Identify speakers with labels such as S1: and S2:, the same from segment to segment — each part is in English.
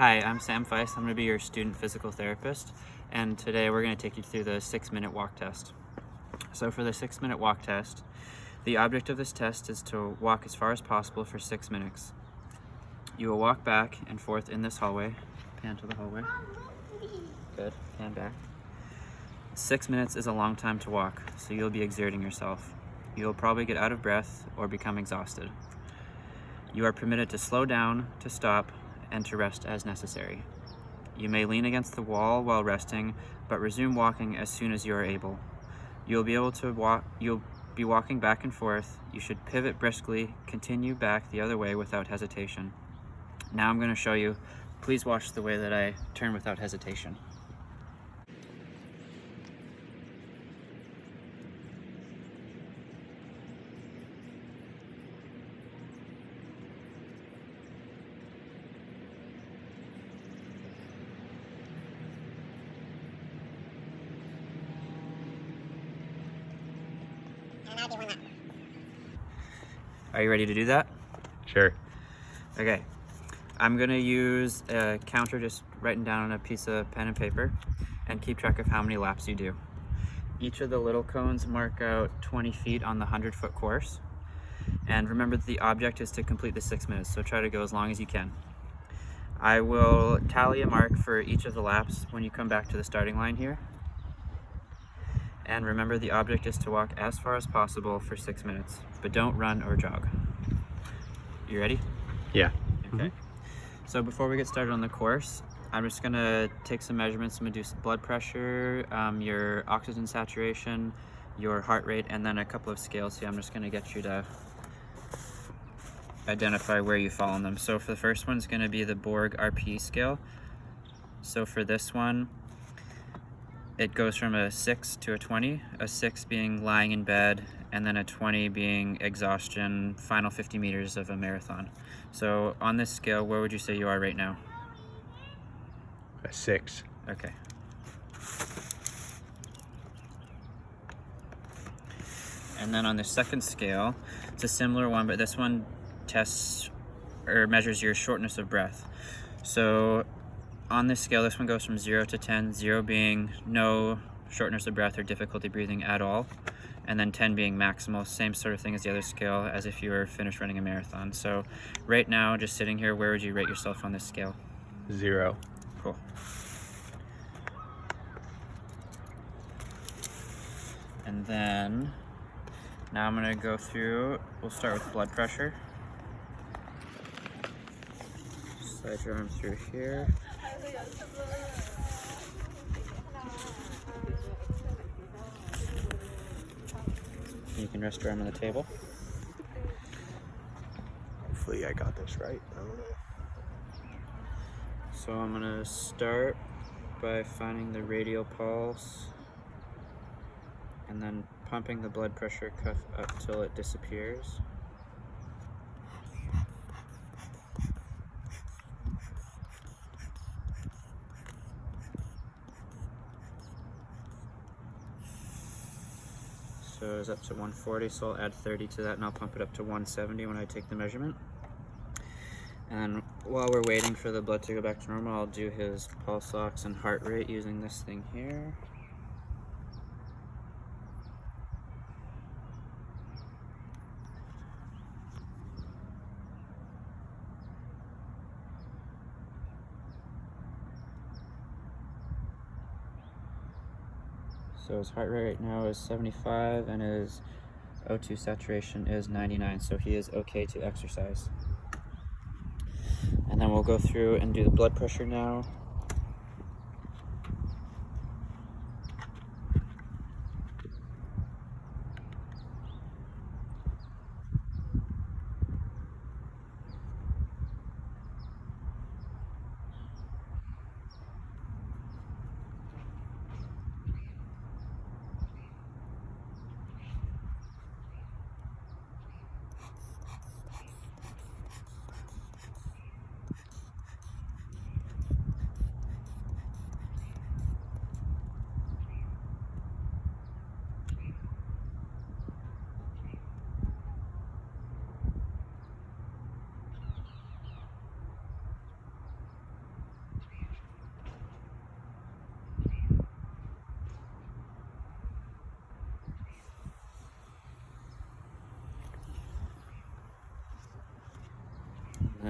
S1: Hi, I'm Sam Feist. I'm going to be your student physical therapist, and today we're going to take you through the 6-minute walk test. So for the 6-minute walk test, the object of this test is to walk as far as possible for 6 minutes. You will walk back and forth in this hallway. Pan to the hallway. Good. Pan back. 6 minutes is a long time to walk, so you'll be exerting yourself. You'll probably get out of breath or become exhausted. You are permitted to slow down, to stop, and to rest as necessary. You may lean against the wall while resting, but resume walking as soon as you are able. You'll be walking back and forth. You should pivot briskly, continue back the other way without hesitation. Now I'm going to show you. Please watch the way that I turn without hesitation. Are you ready to do that?
S2: Sure.
S1: Okay. I'm going to use a counter, just writing down on a piece of pen and paper, and keep track of how many laps you do. Each of the little cones mark out 20 feet on the 100-foot course. And remember that the object is to complete the 6 minutes, so try to go as long as you can. I will tally a mark for each of the laps when you come back to the starting line here. And remember, the object is to walk as far as possible for 6 minutes, but don't run or jog. You ready?
S2: Yeah.
S1: Okay. So before we get started on the course, I'm just gonna take some measurements. I'm gonna do some blood pressure, your oxygen saturation, your heart rate, and then a couple of scales here. I'm just gonna get you to identify where you fall on them. So for the first one, it's gonna be the Borg RP scale. So for this one, it goes from a 6 to a 20, a 6 being lying in bed, and then a 20 being exhaustion, final 50 meters of a marathon. So on this scale, where would you say you are right now?
S2: A 6.
S1: Okay. And then on the second scale, it's a similar one, but this one tests or measures your shortness of breath. So on this scale, this one goes from 0 to 10, 0 being no shortness of breath or difficulty breathing at all, and then 10 being maximal, same sort of thing as the other scale, as if you were finished running a marathon. So right now, just sitting here, where would you rate yourself on this scale?
S2: 0.
S1: Cool. And then, now I'm gonna go through, we'll start with blood pressure. Slide your arm through here. You can rest your arm on the table.
S2: Hopefully I got this right.
S1: So I'm gonna start by finding the radial pulse and then pumping the blood pressure cuff up till it disappears. So it's up to 140, so I'll add 30 to that and I'll pump it up to 170 when I take the measurement. And while we're waiting for the blood to go back to normal, I'll do his pulse ox and heart rate using this thing here. So his heart rate right now is 75 and his O2 saturation is 99, so he is okay to exercise. And then we'll go through and do the blood pressure now.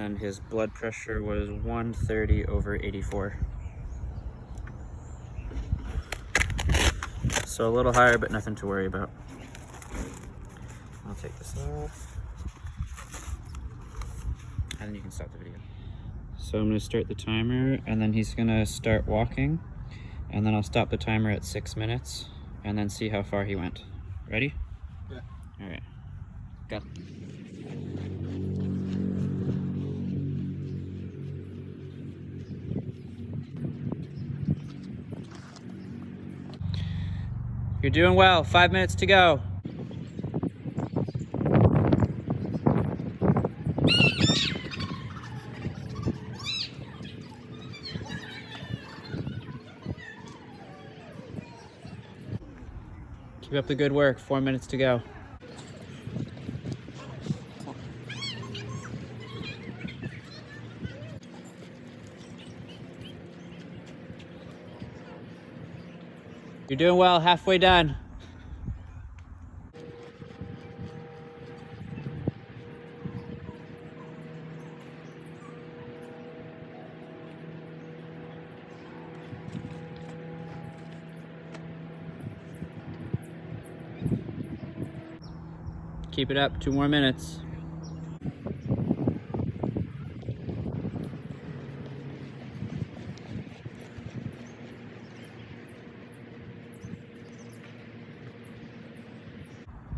S1: and his blood pressure was 130/84. So a little higher, but nothing to worry about. I'll take this off, and then you can stop the video. So I'm gonna start the timer, and then he's gonna start walking, and then I'll stop the timer at 6 minutes, and then see how far he went. Ready?
S2: Yeah.
S1: All right, go. You're doing well. 5 minutes to go. Keep up the good work. 4 minutes to go. You're doing well. Halfway done. Keep it up. 2 more minutes.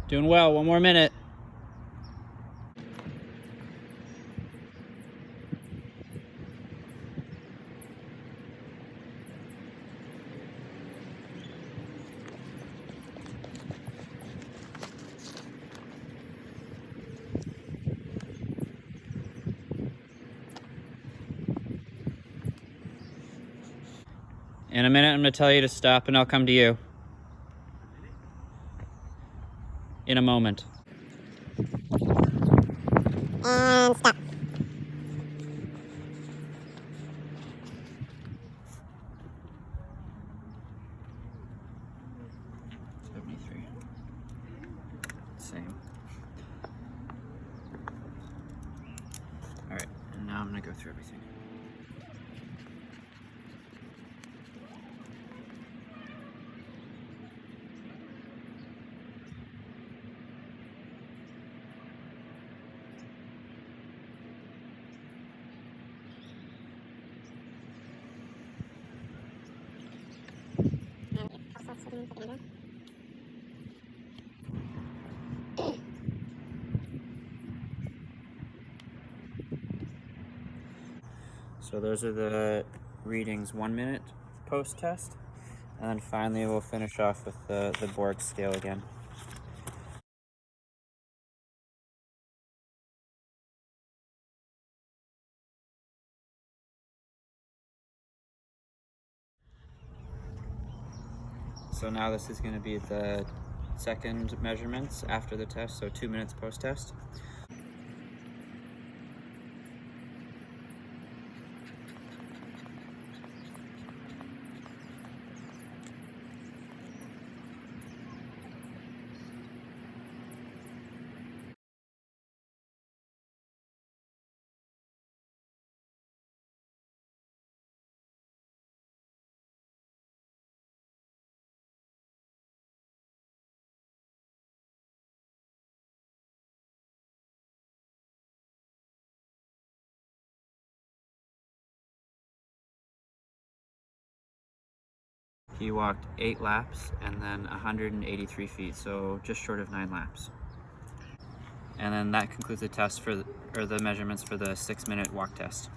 S1: Doing well. 1 more minute. In a minute, I'm going to tell you to stop, and I'll come to you. In a moment.
S3: And stop.
S1: 73. Same. All right, and now I'm going to go through everything. So those are the readings 1 minute post-test, and then finally we'll finish off with the Borg scale again. So now this is going to be the second measurements after the test, so 2 minutes post-test. He walked 8 laps and then 183 feet, so just short of 9 laps. And then that concludes the test the measurements for the 6 minute walk test.